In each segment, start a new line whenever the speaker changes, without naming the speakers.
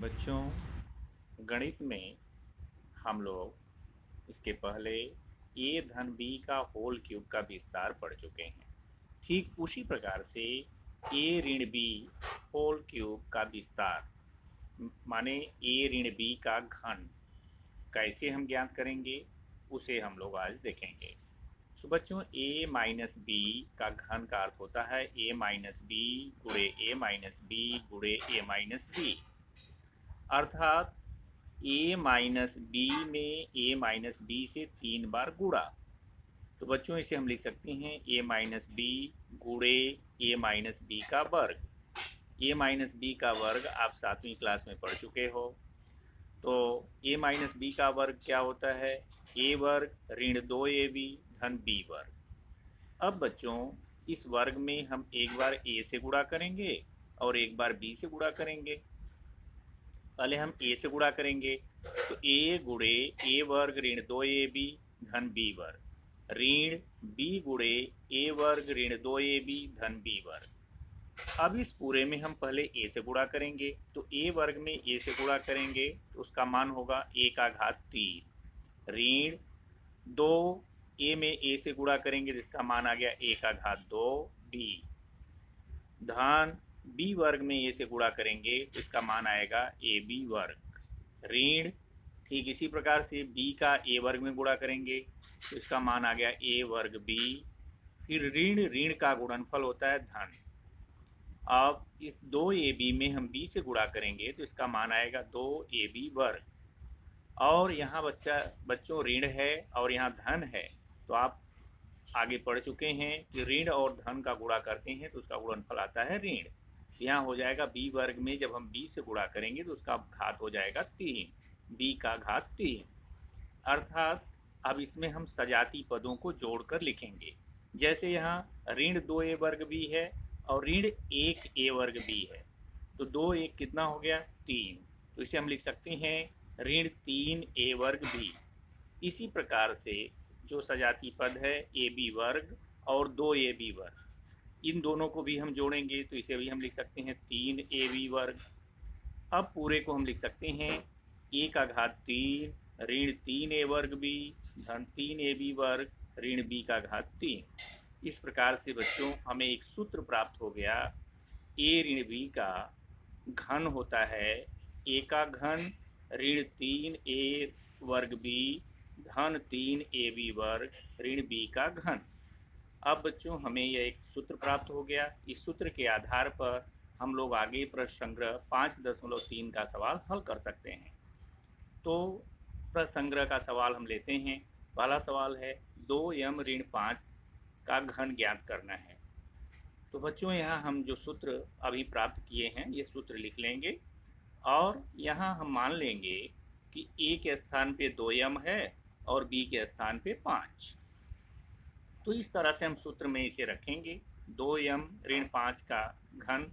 बच्चों, गणित में हम लोग इसके पहले ए धन बी का होल क्यूब का विस्तार पढ़ चुके हैं। ठीक उसी प्रकार से ए ऋण बी होल क्यूब का विस्तार माने ए ऋण बी का घन कैसे हम ज्ञात करेंगे उसे हम लोग आज देखेंगे। तो बच्चों, ए माइनस बी का घन का अर्थ होता है ए माइनस बी गुणे ए माइनस बी गुणे ए माइनस बी, अर्थात ए माइनस बी में ए माइनस बी से 3 बार गुणा। तो बच्चों, इसे हम लिख सकते हैं ए माइनस बी गुणे ए माइनस बी का वर्ग। ए माइनस बी का वर्ग आप 7वीं क्लास में पढ़ चुके हो। तो ए माइनस बी का वर्ग क्या होता है? ए वर्ग ऋण 2ab धन बी वर्ग। अब बच्चों, इस वर्ग में हम एक बार ए से गुणा करेंगे और एक बार बी से गुणा करेंगे। पहले हम ए से गुणा करेंगे, तो ए गुणे ए वर्ग ऋण 2ab धन बी वर्ग ऋण बी गुणे ए वर्ग ऋण 2ab धन बी वर्ग। अब इस पूरे में हम पहले ए से गुणा करेंगे, तो ए वर्ग में ए से गुणा करेंगे तो उसका मान होगा ए का घात 3 ऋण 2 ए में ए से गुणा करेंगे जिसका मान आ गया ए का घात 2 बी धन बी वर्ग में ए से गुणा करेंगे तो इसका मान आएगा ए बी वर्ग ऋण, ठीक इसी प्रकार से बी का ए वर्ग में गुणा करेंगे तो इसका मान आ गया ए वर्ग बी, फिर ऋण ऋण का गुणनफल होता है धन। अब इस 2ab में हम b से गुणा करेंगे तो इसका मान आएगा 2ab वर्ग, और यहाँ बच्चों ऋण है और यहाँ धन है, तो आप आगे पढ़ चुके हैं कि ऋण और धन का गुणा करते हैं तो उसका गुणनफल आता है ऋण। यहाँ हो जाएगा b वर्ग में जब हम b से गुणा करेंगे तो उसका घात हो जाएगा 3, b का घात 3, अर्थात अब इसमें हम सजाती पदों को जोड़कर लिखेंगे। जैसे यहाँ ऋण 2a वर्ग भी है और ऋण 1a वर्ग भी है, तो 2 1 कितना हो गया 3, तो इसे हम लिख सकते हैं ऋण 3a वर्ग भी। इसी प्रकार से जो सजाती पद है ए बी वर्ग और 2ab वर्ग, इन दोनों को भी हम जोड़ेंगे तो इसे भी हम लिख सकते हैं 3ab वर्ग। अब पूरे को हम लिख सकते हैं ए का घात 3 ऋण 3a वर्ग बी धन 3ab वर्ग ऋण बी का घात 3। इस प्रकार से बच्चों हमें एक सूत्र प्राप्त हो गया, ए ऋण बी का घन होता है ए का घन ऋण 3a वर्ग बी धन 3ab वर्ग ऋण बी का घन। अब बच्चों हमें यह एक सूत्र प्राप्त हो गया। इस सूत्र के आधार पर हम लोग आगे प्रश्न संग्रह 5.3 का सवाल हल कर सकते हैं। तो प्रश्न संग्रह का सवाल हम लेते हैं। पहला सवाल है 2m ऋण 5 का घन ज्ञात करना है। तो बच्चों यहाँ हम जो सूत्र अभी प्राप्त किए हैं ये सूत्र लिख लेंगे और यहाँ हम मान लेंगे कि ए के स्थान पे 2m है और बी के स्थान पे 5। तो इस तरह से हम सूत्र में इसे रखेंगे 2m ऋण 5 का घन।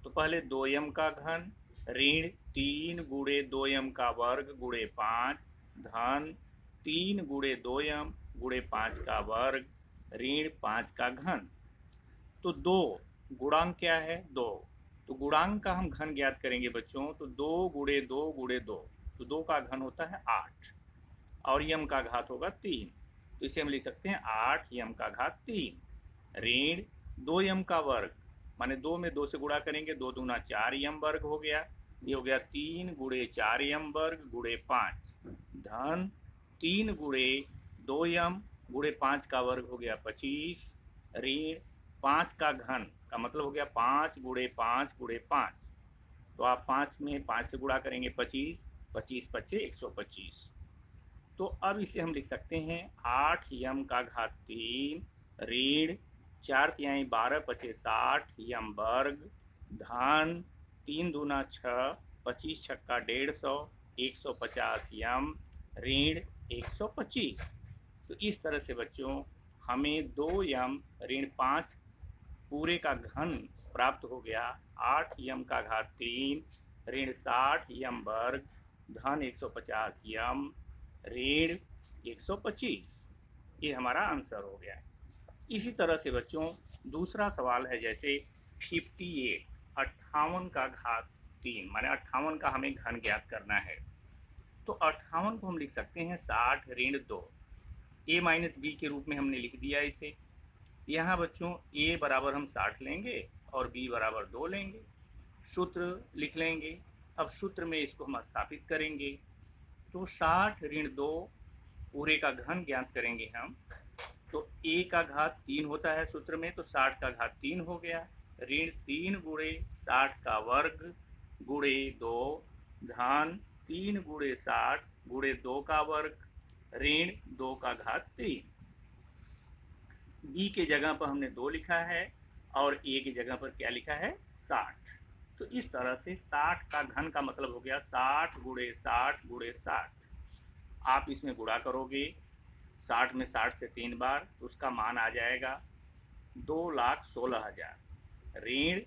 तो पहले 2m का घन ऋण 3 गुणे 2m का वर्ग गुणे 5 धन 3 गुणे 2m गुणे 5 का वर्ग ऋण 5 का घन। तो 2 गुणांक क्या है 2, तो गुणांक का हम घन ज्ञात करेंगे बच्चों, तो 2 गुणे 2 गुणे 2, तो 2 का घन होता है 8 और यम का घात होगा 3, तो इसे हम लिख सकते हैं 8 यम का घात 3 ऋण 2 यम का वर्ग, माने 2 में 2 से गुणा करेंगे 2 दूना 4 यम वर्ग हो गया, ये हो गया 3 गुणे 4 यम वर्ग गुणे 5 धन 3 गुणे 2 यम गुणे 5 का वर्ग हो गया 25 ऋण 5 का घन का मतलब हो गया 5 गुणे 5 गुणे 5, तो आप 5 में 5 से गुणा करेंगे 25, 25 पच्चे 125। तो अब इसे हम लिख सकते हैं 8 यम का घात 3 ऋण 4 तिहाई 12 पचे 60 यम वर्ग धन 3 दूना 6 25 छक्का 150 150 यम ऋण 125। तो इस तरह से बच्चों हमें 2 यम ऋण 5 पूरे का घन प्राप्त हो गया 8 यम का घात 3 ऋण 60 यम वर्ग धन 150 यम ऋण 125, ये हमारा आंसर हो गया। इसी तरह से बच्चों दूसरा सवाल है जैसे 58 58 का घात 3, माने 58 का हमें घन ज्ञात करना है। तो 58 को हम लिख सकते हैं 60 ऋण 2, a माइनस बी के रूप में हमने लिख दिया इसे। यहाँ बच्चों a बराबर हम 60 लेंगे और b बराबर 2 लेंगे, सूत्र लिख लेंगे। अब सूत्र में इसको हम स्थापित करेंगे, तो 60 ऋण 2 पूरे का घन ज्ञात करेंगे हम। तो a का घात 3 होता है सूत्र में, तो 60 का घात 3 हो गया, ऋण 3 गुणे 60 का वर्ग गुणे 2 धन 3 गुणे 60 गुणे 2 का वर्ग ऋण 2 का घात 3। b के जगह पर हमने 2 लिखा है और a की जगह पर क्या लिखा है 60। तो इस तरह से 60 का घन का मतलब हो गया 60 गुणे 60 गुणे 60। आप इसमें गुणा करोगे 60 में 60 से 3 बार, तो उसका मान आ जाएगा 2,16,000 ऋण,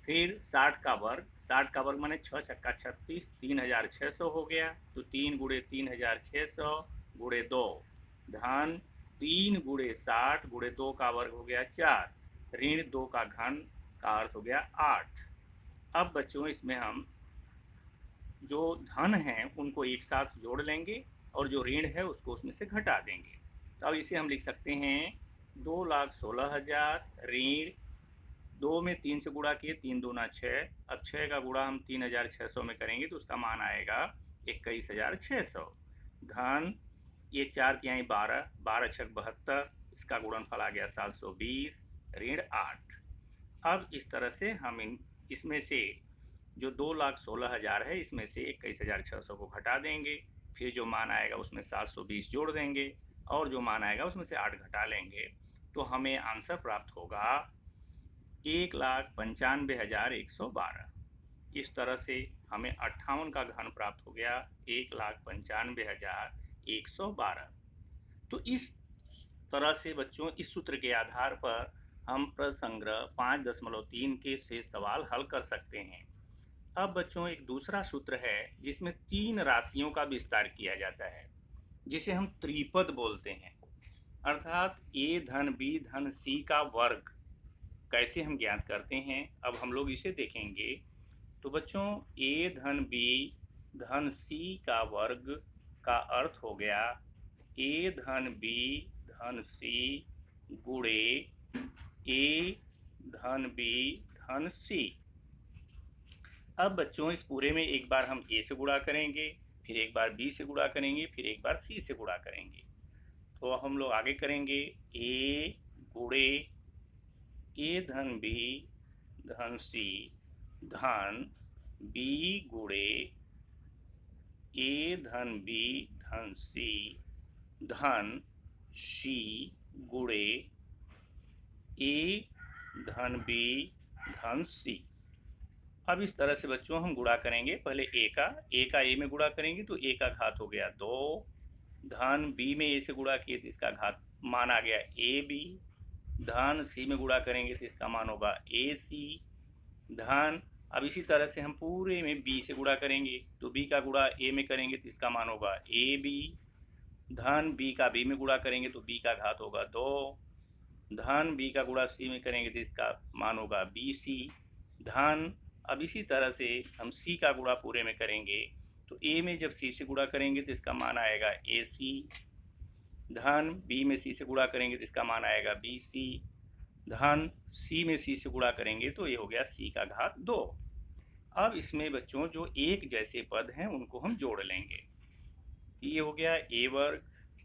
फिर 60 का वर्ग, 60 का वर्ग माने 6 छक्का 36, 3,600 हो गया, तो 3 गुणे 3,600 गुणे 2 धन 3 गुणे 60 गुणे 2 का वर्ग हो गया 4, ऋण 2 का घन का अर्थ हो गया 8। अब बच्चों इसमें हम जो धन है उनको एक साथ जोड़ लेंगे और जो ऋण है उसको उसमें से घटा देंगे। तो अब इसे हम लिख सकते हैं 2,16,000 ऋण 2 में 3 से गुणा किए, 3 दूना 6, अब 6 का गुणा हम 3,600 में करेंगे तो उसका मान आएगा 21,600 धन ये 4 की आई 12, 12 छक 72, इसका गुणनफल आ गया 720 ऋण 8। अब इस तरह से हम इसमें से जो 2,16,000 है इसमें से 21,600 को घटा देंगे, फिर जो मान आएगा उसमें 720 जोड़ देंगे और जो मान आएगा उसमें से 8 घटा लेंगे, तो हमें आंसर प्राप्त होगा 1,95,112। इस तरह से हमें 58 का घन प्राप्त हो गया 1,95,112। तो इस तरह से बच्चों इस सूत्र के आधार पर हम प्रश्न संग्रह 5.3 के शेष सवाल हल कर सकते हैं। अब बच्चों एक दूसरा सूत्र है जिसमें 3 राशियों का विस्तार किया जाता है, जिसे हम त्रिपद बोलते हैं, अर्थात a धन b धन c का वर्ग कैसे हम ज्ञात करते हैं, अब हम लोग इसे देखेंगे। तो बच्चों a धन b धन c का वर्ग का अर्थ हो गया a धन b धन c गुणे a धन b धन c। अब बच्चों इस पूरे में एक बार हम a से गुणा करेंगे, फिर एक बार b से गुणा करेंगे, फिर एक बार c से गुणा करेंगे। तो हम लोग आगे करेंगे a गुणे a धन b धन c धन b गुणे a धन b धन c धन c गुणे a धन b धन c। अब इस तरह से बच्चों हम गुणा करेंगे, पहले a का a में गुणा करेंगे तो a का घात हो गया 2 धन b में a से गुणा किए तो इसका घात मान आ गया ab धन c में गुणा करेंगे तो इसका मान होगा ac धन, अब इसी तरह से हम पूरे में b से गुणा करेंगे तो b का गुणा a में करेंगे तो इसका मान होगा ab धन b का b में गुणा करेंगे तो b का घात होगा 2 धन b का गुणा c में करेंगे तो इसका मान होगा bc धन, अब इसी तरह से हम c का गुणा पूरे में करेंगे तो a में जब c से गुणा करेंगे तो इसका मान आएगा ac धन b में c से गुणा करेंगे तो इसका मान आएगा bc धन c में c से गुणा करेंगे तो ये हो गया c का घात 2। अब इसमें बच्चों जो एक जैसे पद हैं उनको हम जोड़ लेंगे, ये हो गया a वर्ग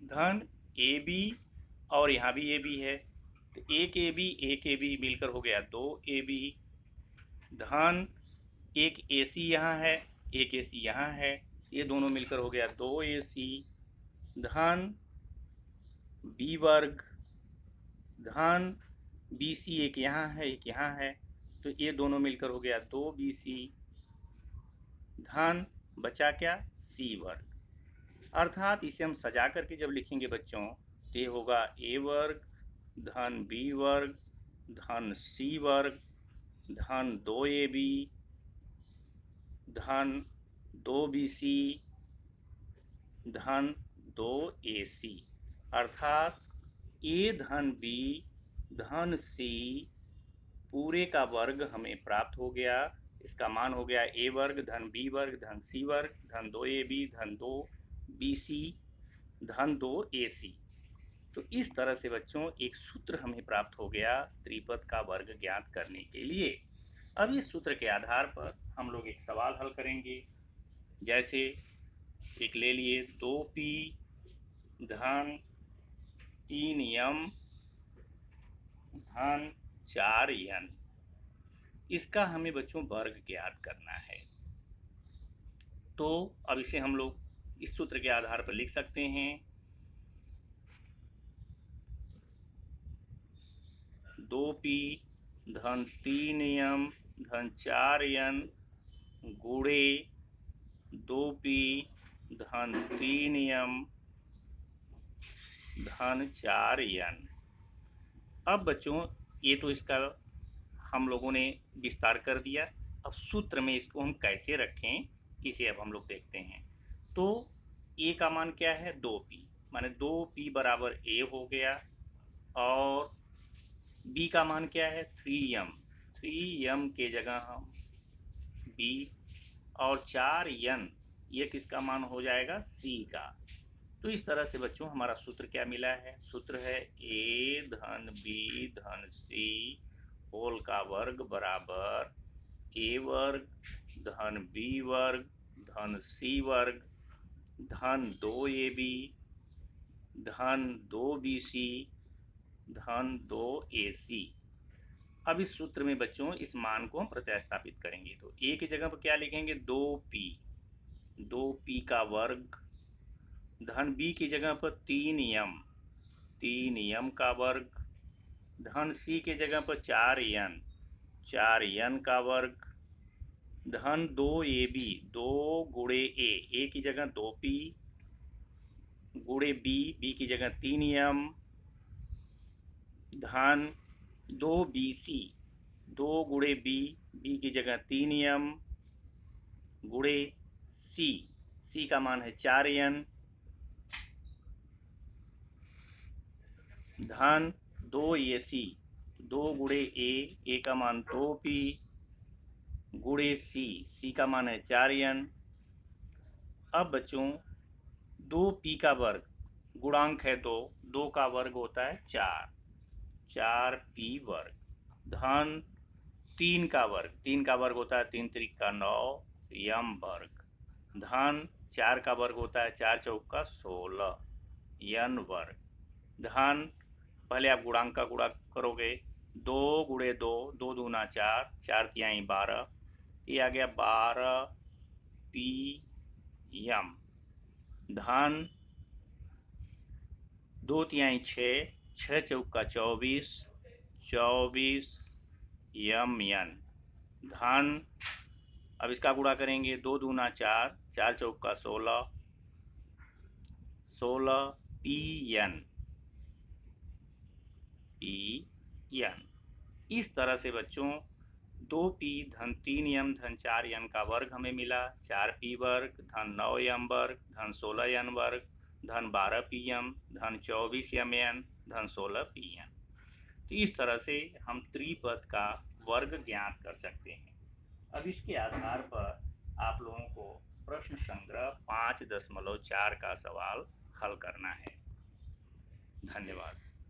धन ab और यहाँ भी ab है तो एक ab मिलकर हो गया 2ab धन एक AC यहाँ है, एक AC यहाँ है, ये दोनों मिलकर हो गया 2AC धन B वर्ग धन BC एक यहाँ है एक यहाँ है, तो ये दोनों मिलकर हो गया 2BC धन बचा क्या C वर्ग। अर्थात इसे हम सजा करके जब लिखेंगे बच्चों तो ये होगा A वर्ग धन B वर्ग धन C वर्ग धन 2AB धन 2BC धन 2AC, अर्थात A धन B धन C पूरे का वर्ग हमें प्राप्त हो गया इसका मान हो गया ए वर्ग धन बी वर्ग धन सी वर्ग धन 2ab धन 2bc धन 2ac। तो इस तरह से बच्चों एक सूत्र हमें प्राप्त हो गया त्रिपद का वर्ग ज्ञात करने के लिए। अब इस सूत्र के आधार पर हम लोग एक सवाल हल करेंगे। जैसे एक ले लिए 2p धन 3m धन 4n, इसका हमें बच्चों वर्ग ज्ञात करना है। तो अब इसे हम लोग इस सूत्र के आधार पर लिख सकते हैं 2p धन 3m धन 4n गुणे 2p धन 3m धन 4n। अब बच्चों ये तो इसका हम लोगों ने विस्तार कर दिया। अब सूत्र में इसको हम कैसे रखें इसे अब हम लोग देखते हैं। तो ए का मान क्या है 2p, माने 2p बराबर ए हो गया, और बी का मान क्या है 3m, 3m के जगह हम b, और 4n ये किसका मान हो जाएगा c का। तो इस तरह से बच्चों हमारा सूत्र क्या मिला है, सूत्र है a धन b धन c होल का वर्ग बराबर a वर्ग धन b वर्ग धन c वर्ग धन 2ab धन 2bc धन 2ac। अब इस सूत्र में बच्चों इस मान को हम प्रतिस्थापित करेंगे। तो a की जगह पर क्या लिखेंगे 2p, 2p का वर्ग धन b की जगह पर 3m, 3m का वर्ग धन c के जगह पर 4n, 4n का वर्ग धन 2ab, 2 गुणे a की जगह 2p गुणे b, b की जगह 3m धन 2bc, 2 गुणे b, b की जगह 3m गुणे c, c का मान है 4n धन 2ac, 2 गुणे a का मान 2p गुणे c, c का मान है 4n। अब बच्चों 2p का वर्ग गुणांक है 2, 2 का वर्ग होता है 4, 4p वर्ग धन 3 का वर्ग, 3 का वर्ग होता है 3 त्रिक का 9 m वर्ग धन 4 का वर्ग होता है 4 चौक का 16 n वर्ग धन, पहले आप गुणांक का गुणा करोगे 2 गुणे 2, 2 दूना 4, 4 तिहाई 12, ये आ गया 12pm धन 2 तिहाई 6, 6 चौक का 24, 24mn धन, अब इसका गुणा करेंगे 2 दूना 4, 4 चौक का 16, 16pn, pn। इस तरह से बच्चों 2p धन 3m धन 4n का वर्ग हमें मिला, 4p वर्ग धन 9m वर्ग धन 16n वर्ग धन 12pm धन 24mn धन 16pn। तो इस तरह से हम त्रिपद का वर्ग ज्ञात कर सकते हैं। अब इसके आधार पर आप लोगों को प्रश्न संग्रह 5.4 का सवाल हल करना है। धन्यवाद।